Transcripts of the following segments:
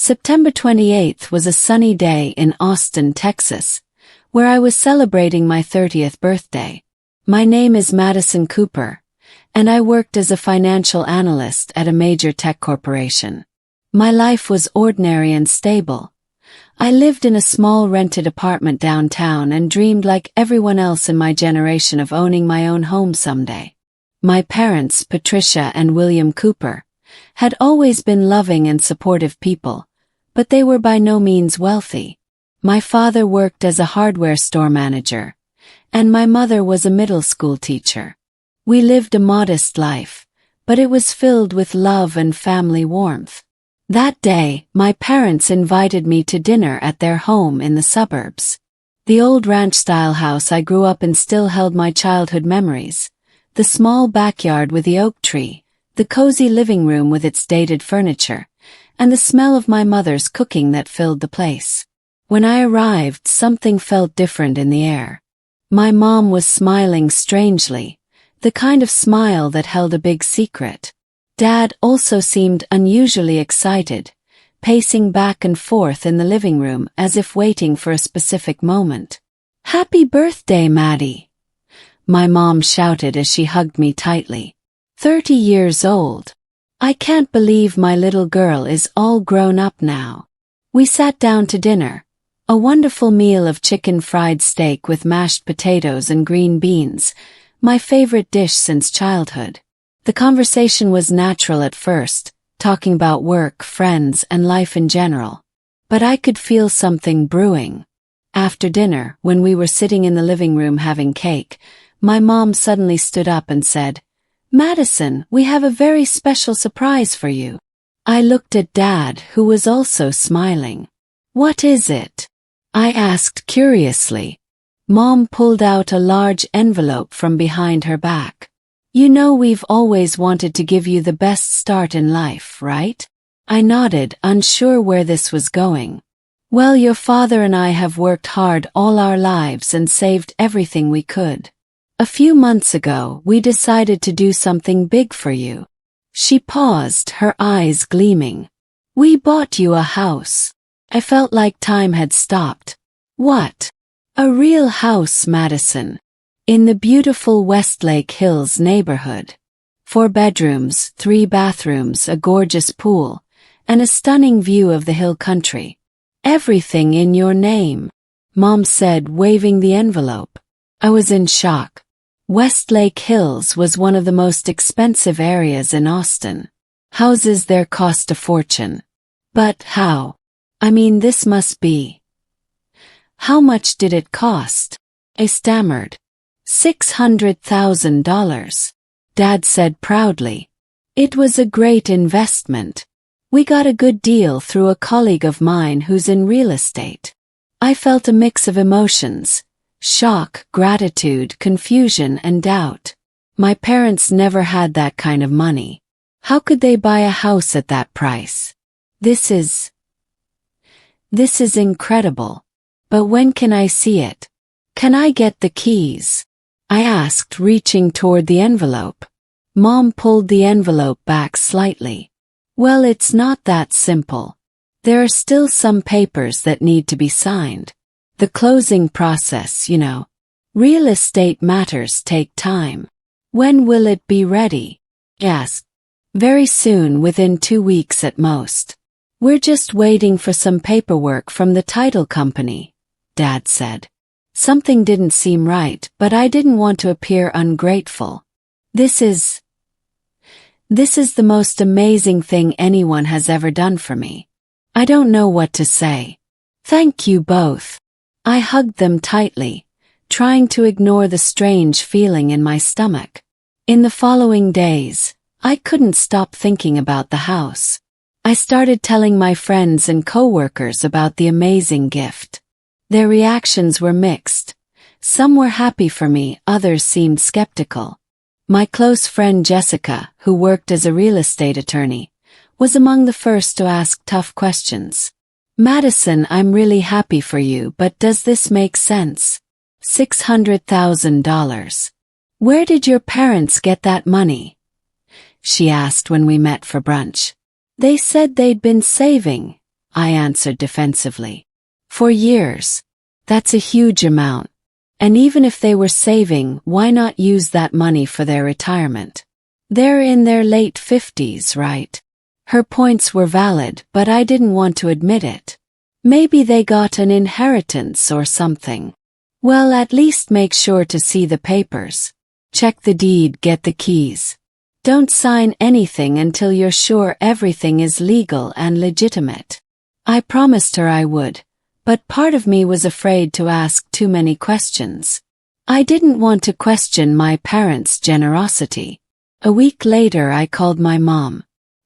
September 28th was a sunny day in Austin, Texas, where I was celebrating my 30th birthday. My name is Madison Cooper, and I worked as a financial analyst at a major tech corporation. My life was ordinary and stable. I lived in a small rented apartment downtown and dreamed like everyone else in my generation of owning my own home someday. My parents, Patricia and William Cooper, had always been loving and supportive people, but they were by no means wealthy. My father worked as a hardware store manager, and my mother was a middle school teacher. We lived a modest life, but it was filled with love and family warmth. That day, my parents invited me to dinner at their home in the suburbs. The old ranch-style house I grew up in still held my childhood memories. The small backyard with the oak tree, the cozy living room with its dated furniture, and the smell of my mother's cooking that filled the place. When I arrived, something felt different in the air. My mom was smiling strangely, the kind of smile that held a big secret. Dad also seemed unusually excited, pacing back and forth in the living room as if waiting for a specific moment. "Happy birthday, Maddie!" my mom shouted as she hugged me tightly. 30 years old. I can't believe my little girl is all grown up now. We sat down to dinner, a wonderful meal of chicken fried steak with mashed potatoes and green beans, my favorite dish since childhood. The conversation was natural at first, talking about work, friends, and life in general. But I could feel something brewing. After dinner, when we were sitting in the living room having cake, my mom suddenly stood up and said, "Madison, we have a very special surprise for you." I looked at Dad, who was also smiling. "What is it?" I asked curiously. Mom pulled out a large envelope from behind her back. "You know we've always wanted to give you the best start in life, right?" I nodded, unsure where this was going. "Well, your father and I have worked hard all our lives and saved everything we could. A few months ago, we decided to do something big for you." She paused, her eyes gleaming. "We bought you a house." I felt like time had stopped. "What?" "A real house, Madison. In the beautiful Westlake Hills neighborhood. 4 bedrooms, 3 bathrooms, a gorgeous pool, and a stunning view of the hill country. Everything in your name," Mom said, waving the envelope. I was in shock. Westlake Hills was one of the most expensive areas in Austin. Houses there cost a fortune. But how? I mean, this must be. "How much did it cost?" I stammered. $600,000, Dad said proudly. "It was a great investment. We got a good deal through a colleague of mine who's in real estate." I felt a mix of emotions: shock, gratitude, confusion, and doubt. My parents never had that kind of money. How could they buy a house at that price? This is incredible. But when can I see it? Can I get the keys? I asked, reaching toward the envelope. Mom pulled the envelope back slightly. "Well, it's not that simple. There are still some papers that need to be signed. The closing process, you know. Real estate matters take time." "When will it be ready?" I asked. "Very soon, within 2 weeks at most. We're just waiting for some paperwork from the title company," Dad said. Something didn't seem right, but I didn't want to appear ungrateful. This is the most amazing thing anyone has ever done for me. I don't know what to say. "Thank you both." I hugged them tightly, trying to ignore the strange feeling in my stomach. In the following days, I couldn't stop thinking about the house. I started telling my friends and coworkers about the amazing gift. Their reactions were mixed. Some were happy for me, others seemed skeptical. My close friend Jessica, who worked as a real estate attorney, was among the first to ask tough questions. "Madison, I'm really happy for you, but does this make sense? $600,000. Where did your parents get that money?" she asked when we met for brunch. "They said they'd been saving," I answered defensively. For years. That's a huge amount. And even if they were saving, why not use that money for their retirement? They're in their late 50s, right? Her points were valid, but I didn't want to admit it. Maybe they got an inheritance or something. Well, at least make sure to see the papers. Check the deed, get the keys. Don't sign anything until you're sure everything is legal and legitimate. I promised her I would, but part of me was afraid to ask too many questions. I didn't want to question my parents' generosity. A week later I called my mom.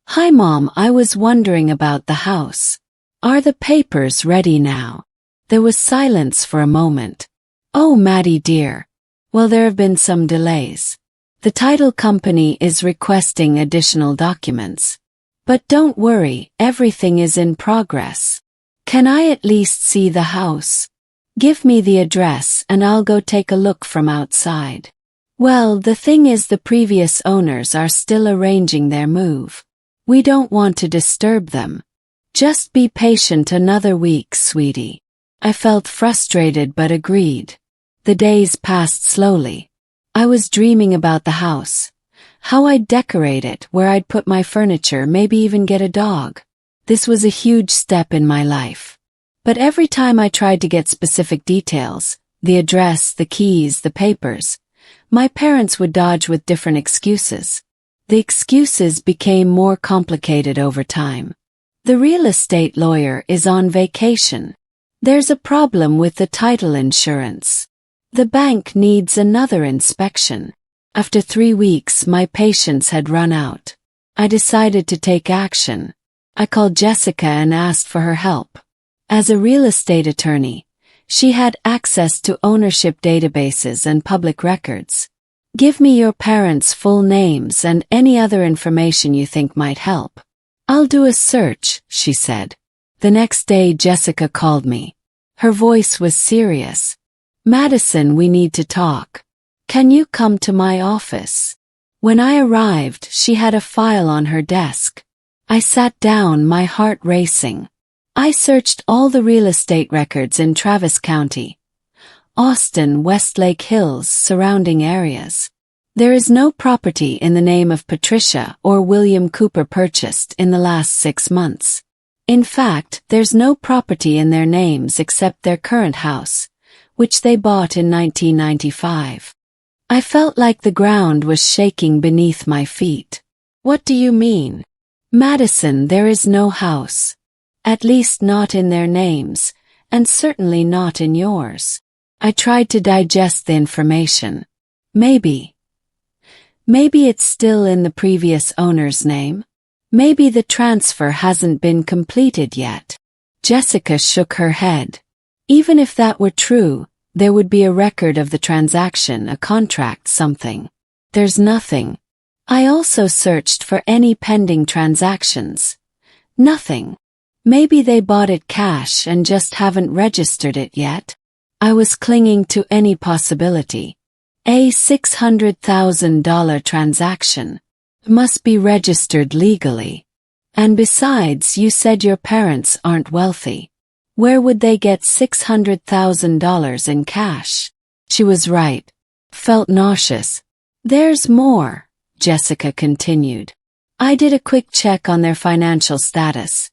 Hi Mom, I was wondering about the house. Are the papers ready now? There was silence for a moment. Oh Maddie dear. Well, there have been some delays. The title company is requesting additional documents. But don't worry, everything is in progress. Can I at least see the house? Give me the address and I'll go take a look from outside. Well, the thing is the previous owners are still arranging their move. We don't want to disturb them. Just be patient another week, sweetie. I felt frustrated but agreed. The days passed slowly. I was dreaming about the house. How I'd decorate it, where I'd put my furniture, maybe even get a dog. This was a huge step in my life. But every time I tried to get specific details, the address, the keys, the papers, my parents would dodge with different excuses. The excuses became more complicated over time. The real estate lawyer is on vacation. There's a problem with the title insurance. The bank needs another inspection. After 3 weeks, my patience had run out. I decided to take action. I called Jessica and asked for her help. As a real estate attorney, she had access to ownership databases and public records. Give me your parents' full names and any other information you think might help. I'll do a search, she said. The next day Jessica called me. Her voice was serious. Madison, we need to talk. Can you come to my office? When I arrived, she had a file on her desk. I sat down, my heart racing. I searched all the real estate records in Travis County, Austin, Westlake Hills, surrounding areas. There is no property in the name of Patricia or William Cooper purchased in the last 6 months. In fact, there's no property in their names except their current house, which they bought in 1995. I felt like the ground was shaking beneath my feet. What do you mean? Madison, there is no house. At least not in their names, and certainly not in yours. I tried to digest the information. Maybe it's still in the previous owner's name? Maybe the transfer hasn't been completed yet. Jessica shook her head. Even if that were true, there would be a record of the transaction, a contract, something. There's nothing. I also searched for any pending transactions. Nothing. Maybe they bought it cash and just haven't registered it yet. I was clinging to any possibility. A $600,000 transaction must be registered legally. And besides, you said your parents aren't wealthy. Where would they get $600,000 in cash? She was right. Felt nauseous. There's more, Jessica continued. I did a quick check on their financial status.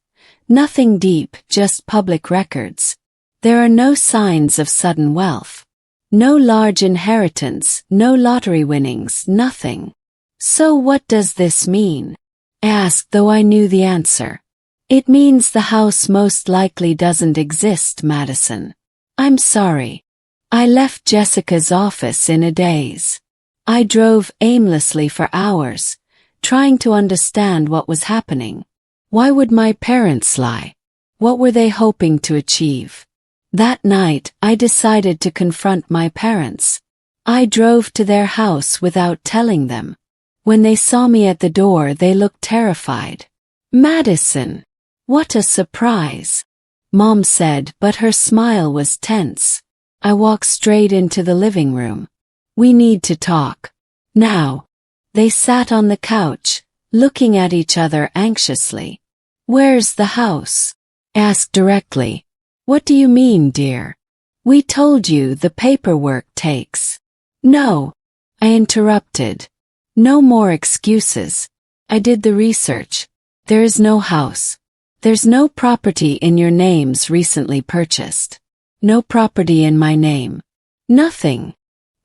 Nothing deep, just public records. There are no signs of sudden wealth. No large inheritance, no lottery winnings, nothing. So what does this mean? I asked, though I knew the answer. It means the house most likely doesn't exist, Madison. I'm sorry. I left Jessica's office in a daze. I drove aimlessly for hours, trying to understand what was happening. Why would my parents lie? What were they hoping to achieve? That night, I decided to confront my parents. I drove to their house without telling them. When they saw me at the door, they looked terrified. Madison! What a surprise! Mom said, but her smile was tense. I walked straight into the living room. We need to talk. Now. They sat on the couch, looking at each other anxiously. Where's the house? asked directly. What do you mean, dear? We told you the paperwork takes. No, I interrupted. No more excuses. I did the research. There is no house. There's no property in your names recently purchased. No property in my name. Nothing.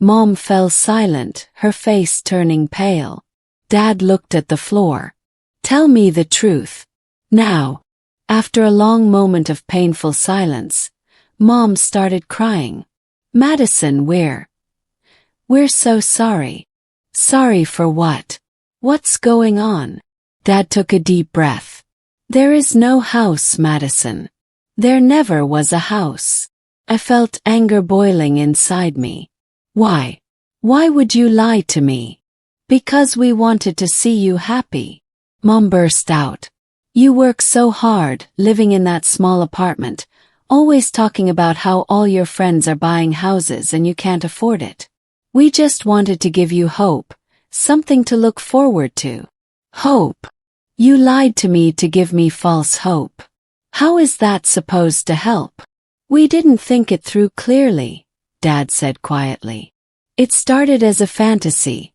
Mom fell silent, her face turning pale. Dad looked at the floor. Tell me the truth. Now. After a long moment of painful silence, Mom started crying. Madison, we're so sorry. Sorry for what? What's going on? Dad took a deep breath. There is no house, Madison. There never was a house. I felt anger boiling inside me. Why? Why would you lie to me? Because we wanted to see you happy. Mom burst out. You work so hard, living in that small apartment, always talking about how all your friends are buying houses and you can't afford it. We just wanted to give you hope, something to look forward to. Hope. You lied to me to give me false hope. How is that supposed to help? We didn't think it through clearly, Dad said quietly. It started as a fantasy.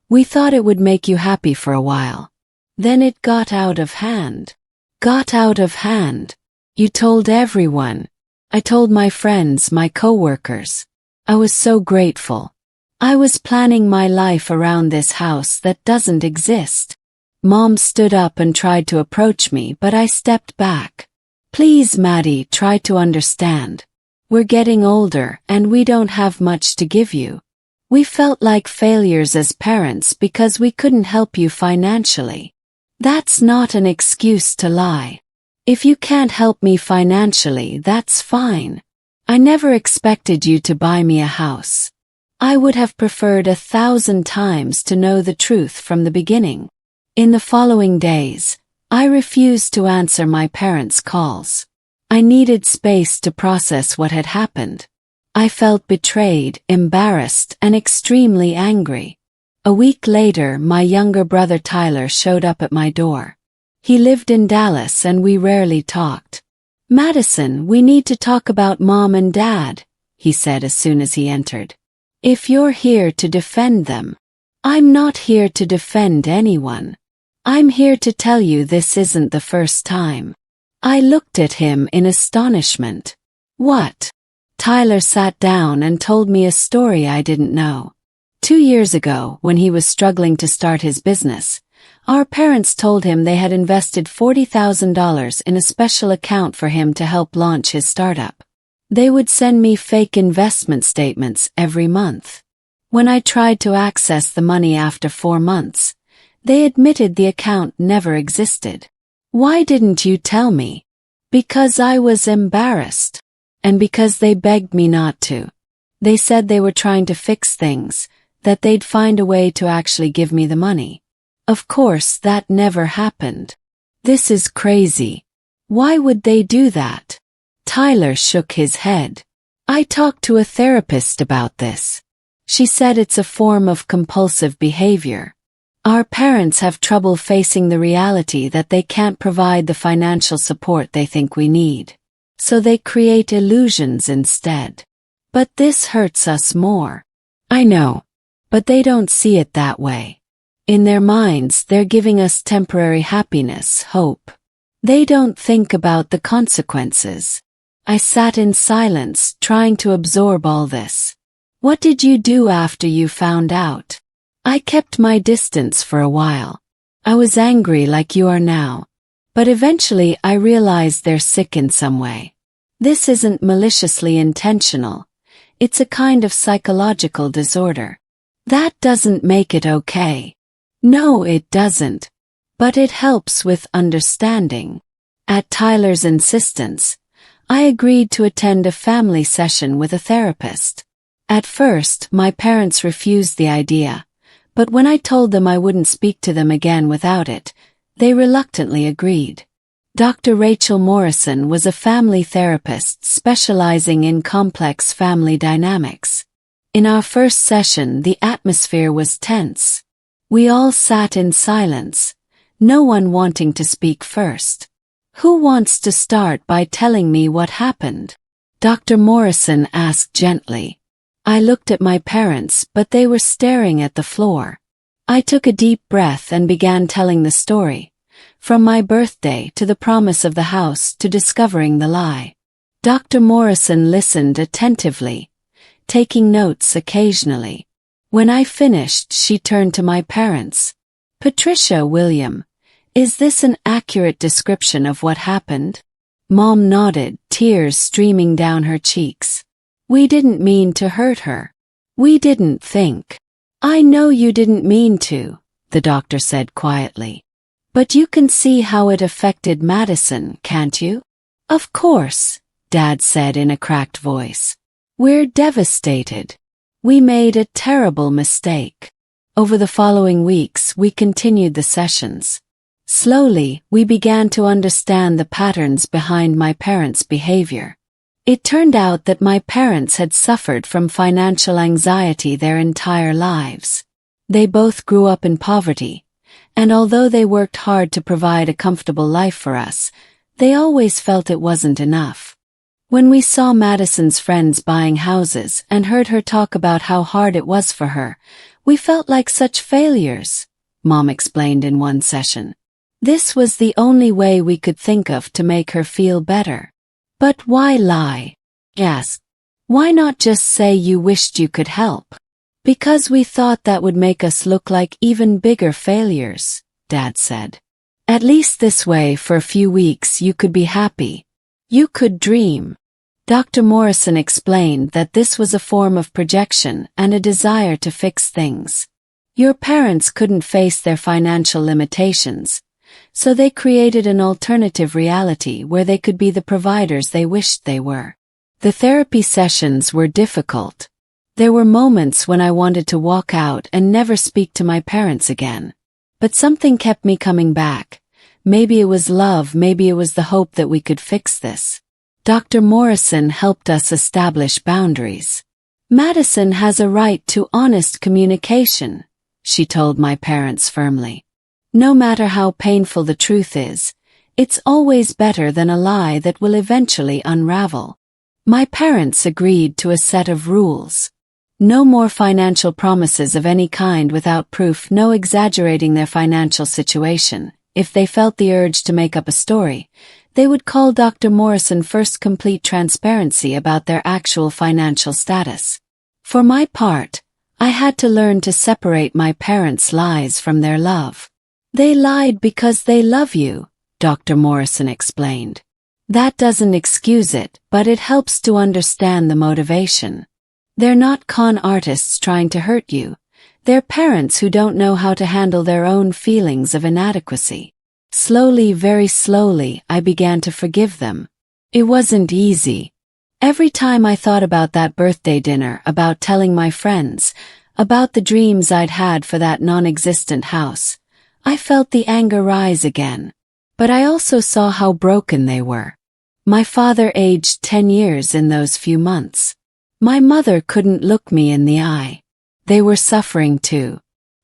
We thought it would make you happy for a while. Then it got out of hand. Got out of hand. You told everyone. I told my friends, my coworkers. I was so grateful. I was planning my life around this house that doesn't exist. Mom stood up and tried to approach me, but I stepped back. Please, Maddie, try to understand. We're getting older and we don't have much to give you. We felt like failures as parents because we couldn't help you financially. That's not an excuse to lie. If you can't help me financially, that's fine. I never expected you to buy me a house. I would have preferred 1,000 times to know the truth from the beginning. In the following days, I refused to answer my parents' calls. I needed space to process what had happened. I felt betrayed, embarrassed, and extremely angry. A week later, my younger brother Tyler showed up at my door. He lived in Dallas and we rarely talked. Madison, we need to talk about Mom and Dad, he said as soon as he entered. If you're here to defend them. I'm not here to defend anyone. I'm here to tell you this isn't the first time. I looked at him in astonishment. What? Tyler sat down and told me a story I didn't know. 2 years ago, when he was struggling to start his business, our parents told him they had invested $40,000 in a special account for him to help launch his startup. They would send me fake investment statements every month. When I tried to access the money after 4 months, they admitted the account never existed. Why didn't you tell me? Because I was embarrassed. And because they begged me not to. They said they were trying to fix things, that they'd find a way to actually give me the money. Of course, that never happened. This is crazy. Why would they do that? Tyler shook his head. I talked to a therapist about this. She said it's a form of compulsive behavior. Our parents have trouble facing the reality that they can't provide the financial support they think we need. So they create illusions instead. But this hurts us more. I know. But they don't see it that way. In their minds, they're giving us temporary happiness, hope. They don't think about the consequences. I sat in silence, trying to absorb all this. What did you do after you found out? I kept my distance for a while. I was angry like you are now. But eventually I realized they're sick in some way. This isn't maliciously intentional. It's a kind of psychological disorder. That doesn't make it okay. No, it doesn't. But it helps with understanding. At Tyler's insistence, I agreed to attend a family session with a therapist. At first, my parents refused the idea, but when I told them I wouldn't speak to them again without it, they reluctantly agreed. Dr. Rachel Morrison was a family therapist specializing in complex family dynamics. In our first session, the atmosphere was tense. We all sat in silence, no one wanting to speak first. Who wants to start by telling me what happened? Dr. Morrison asked gently. I looked at my parents, but they were staring at the floor. I took a deep breath and began telling the story, from my birthday to the promise of the house to discovering the lie. Dr. Morrison listened attentively, taking notes occasionally. When I finished, she turned to my parents. Patricia, William, is this an accurate description of what happened? Mom nodded, tears streaming down her cheeks. We didn't mean to hurt her. We didn't think. I know you didn't mean to, the doctor said quietly. But you can see how it affected Madison, can't you? Of course, Dad said in a cracked voice. We're devastated. We made a terrible mistake. Over the following weeks, we continued the sessions. Slowly, we began to understand the patterns behind my parents' behavior. It turned out that my parents had suffered from financial anxiety their entire lives. They both grew up in poverty, and although they worked hard to provide a comfortable life for us, they always felt it wasn't enough. When we saw Madison's friends buying houses and heard her talk about how hard it was for her, we felt like such failures, Mom explained in one session. This was the only way we could think of to make her feel better. But why lie? Asked. Why not just say you wished you could help? Because we thought that would make us look like even bigger failures, Dad said. At least this way for a few weeks you could be happy. You could dream. Dr. Morrison explained that this was a form of projection and a desire to fix things. Your parents couldn't face their financial limitations, so they created an alternative reality where they could be the providers they wished they were. The therapy sessions were difficult. There were moments when I wanted to walk out and never speak to my parents again. But something kept me coming back. Maybe it was love, maybe it was the hope that we could fix this. Dr. Morrison helped us establish boundaries. Madison has a right to honest communication, she told my parents firmly. No matter how painful the truth is, it's always better than a lie that will eventually unravel. My parents agreed to a set of rules. No more financial promises of any kind without proof, no exaggerating their financial situation. If they felt the urge to make up a story, they would call Dr. Morrison first, complete transparency about their actual financial status. For my part, I had to learn to separate my parents' lies from their love. They lied because they love you, Dr. Morrison explained. That doesn't excuse it, but it helps to understand the motivation. They're not con artists trying to hurt you. They're parents who don't know how to handle their own feelings of inadequacy. Slowly, very slowly, I began to forgive them. It wasn't easy. Every time I thought about that birthday dinner, about telling my friends, about the dreams I'd had for that non-existent house, I felt the anger rise again. But I also saw how broken they were. My father aged 10 years in those few months. My mother couldn't look me in the eye. They were suffering too.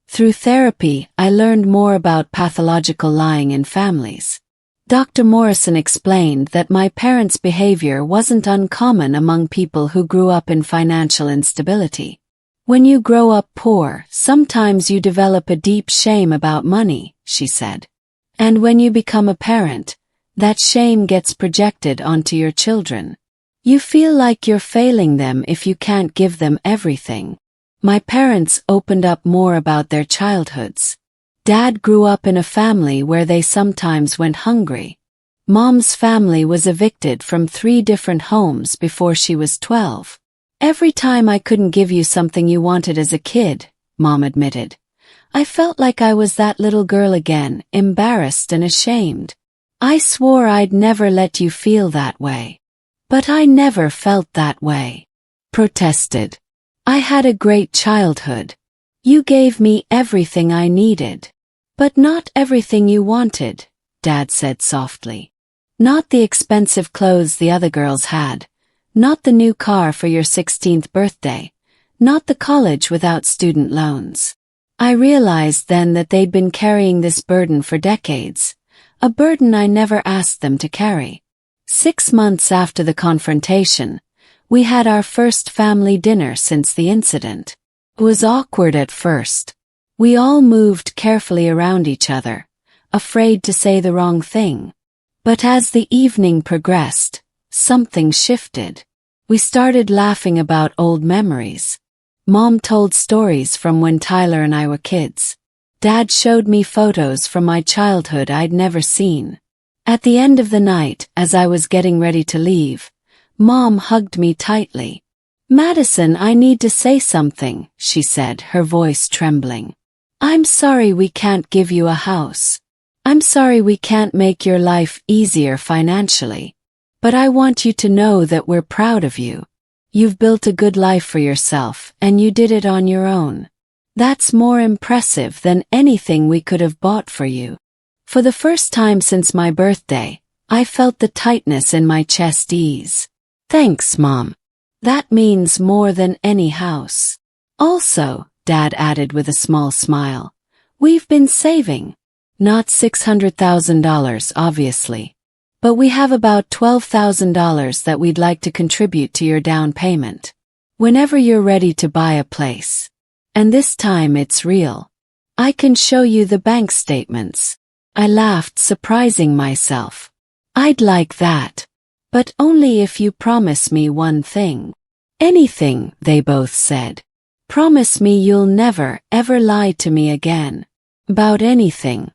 Through therapy, I learned more about pathological lying in families. Dr. Morrison explained that my parents' behavior wasn't uncommon among people who grew up in financial instability. When you grow up poor, sometimes you develop a deep shame about money, she said. And when you become a parent, that shame gets projected onto your children. You feel like you're failing them if you can't give them everything. My parents opened up more about their childhoods. Dad grew up in a family where they sometimes went hungry. Mom's family was evicted from 3 different homes before she was 12. Every time I couldn't give you something you wanted as a kid, Mom admitted, I felt like I was that little girl again, embarrassed and ashamed. I swore I'd never let you feel that way. But I never felt that way. Protested. I had a great childhood. You gave me everything I needed. But not everything you wanted, Dad said softly. Not the expensive clothes the other girls had. Not the new car for your 16th birthday. Not the college without student loans. I realized then that they'd been carrying this burden for decades. a burden I never asked them to carry. 6 months after the confrontation, we had our first family dinner since the incident. It was awkward at first. We all moved carefully around each other, afraid to say the wrong thing. But as the evening progressed, something shifted. We started laughing about old memories. Mom told stories from when Tyler and I were kids. Dad showed me photos from my childhood I'd never seen. At the end of the night, as I was getting ready to leave, Mom hugged me tightly. "Madison, I need to say something," she said, her voice trembling. "I'm sorry we can't give you a house. I'm sorry we can't make your life easier financially. But I want you to know that we're proud of you. You've built a good life for yourself, and you did it on your own. That's more impressive than anything we could have bought for you." For the first time since my birthday, I felt the tightness in my chest ease. "Thanks, Mom. That means more than any house." "Also," Dad added with a small smile, "we've been saving. Not $600,000, obviously. But we have about $12,000 that we'd like to contribute to your down payment. Whenever you're ready to buy a place. And this time it's real. I can show you the bank statements." I laughed, surprising myself. "I'd like that. But only if you promise me one thing." "Anything," they both said. "Promise me you'll never, ever lie to me again. About anything.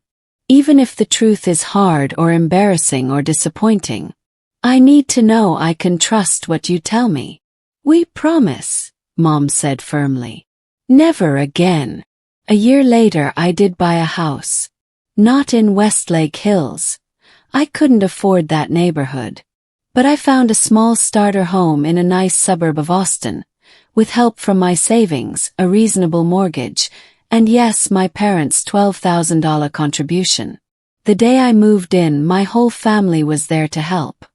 Even if the truth is hard or embarrassing or disappointing. I need to know I can trust what you tell me." "We promise," Mom said firmly. "Never again." A year later I did buy a house. Not in Westlake Hills. I couldn't afford that neighborhood. But I found a small starter home in a nice suburb of Austin, with help from my savings, a reasonable mortgage, and yes, my parents' $12,000 contribution. The day I moved in, my whole family was there to help.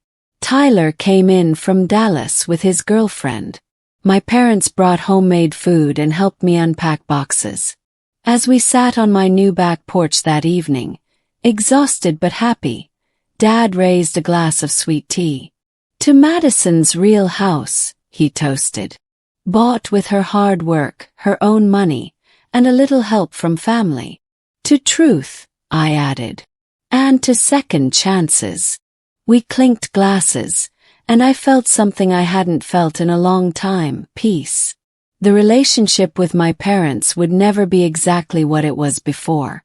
Tyler came in from Dallas with his girlfriend. My parents brought homemade food and helped me unpack boxes. As we sat on my new back porch that evening, exhausted but happy, Dad raised a glass of sweet tea. "To Madison's real house," he toasted. "Bought with her hard work, her own money, and a little help from family. To truth," I added. "And to second chances." We clinked glasses, and I felt something I hadn't felt in a long time, peace. The relationship with my parents would never be exactly what it was before.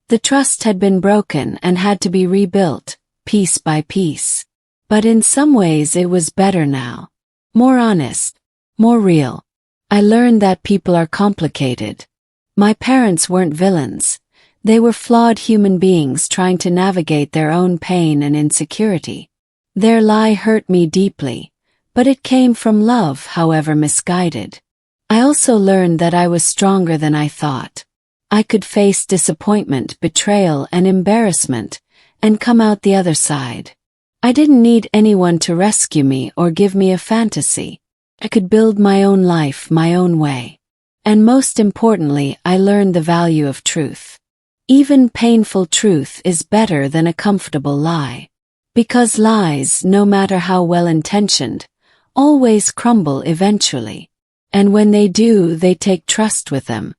The trust had been broken and had to be rebuilt, piece by piece. But in some ways it was better now. More honest, more real. I learned that people are complicated. My parents weren't villains. They were flawed human beings trying to navigate their own pain and insecurity. Their lie hurt me deeply, but it came from love, however misguided. I also learned that I was stronger than I thought. I could face disappointment, betrayal, and embarrassment, and come out the other side. I didn't need anyone to rescue me or give me a fantasy. I could build my own life my own way. And most importantly, I learned the value of truth. Even painful truth is better than a comfortable lie. Because lies, no matter how well-intentioned, always crumble eventually. And when they do, they take trust with them.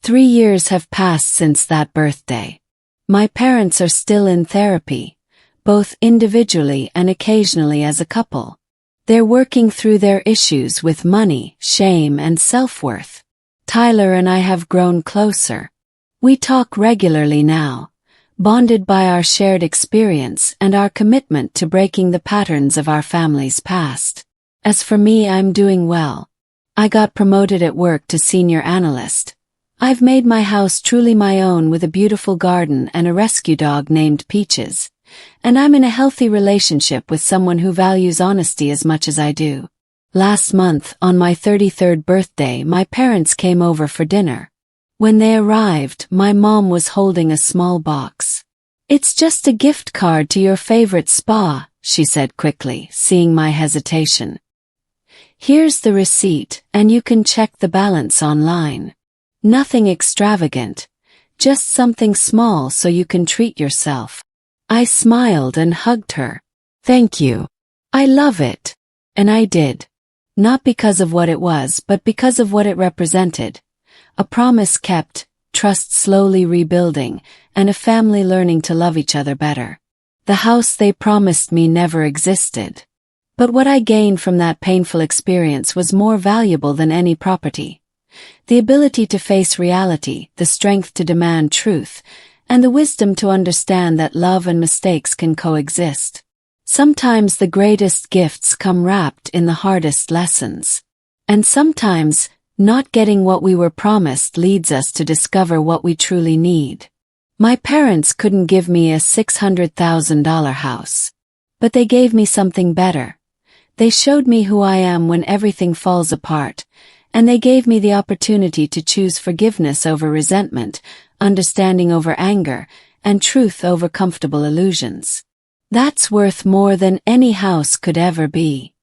3 years have passed since that birthday. My parents are still in therapy, both individually and occasionally as a couple. They're working through their issues with money, shame, and self-worth. Tyler and I have grown closer. We talk regularly now, bonded by our shared experience and our commitment to breaking the patterns of our family's past. As for me, I'm doing well. I got promoted at work to senior analyst. I've made my house truly my own with a beautiful garden and a rescue dog named Peaches. And I'm in a healthy relationship with someone who values honesty as much as I do. Last month, on my 33rd birthday, my parents came over for dinner. When they arrived, my mom was holding a small box. "It's just a gift card to your favorite spa," she said quickly, seeing my hesitation. "Here's the receipt, and you can check the balance online. Nothing extravagant, just something small so you can treat yourself." I smiled and hugged her. Thank you. I love it. And I did. Not because of what it was, but because of what it represented. A promise kept, trust slowly rebuilding, and a family learning to love each other better. The house they promised me never existed. But what I gained from that painful experience was more valuable than any property. The ability to face reality, the strength to demand truth, and the wisdom to understand that love and mistakes can coexist. Sometimes the greatest gifts come wrapped in the hardest lessons. And sometimes, not getting what we were promised leads us to discover what we truly need. My parents couldn't give me a $600,000 house. But they gave me something better. They showed me who I am when everything falls apart, and they gave me the opportunity to choose forgiveness over resentment, understanding over anger, and truth over comfortable illusions. That's worth more than any house could ever be.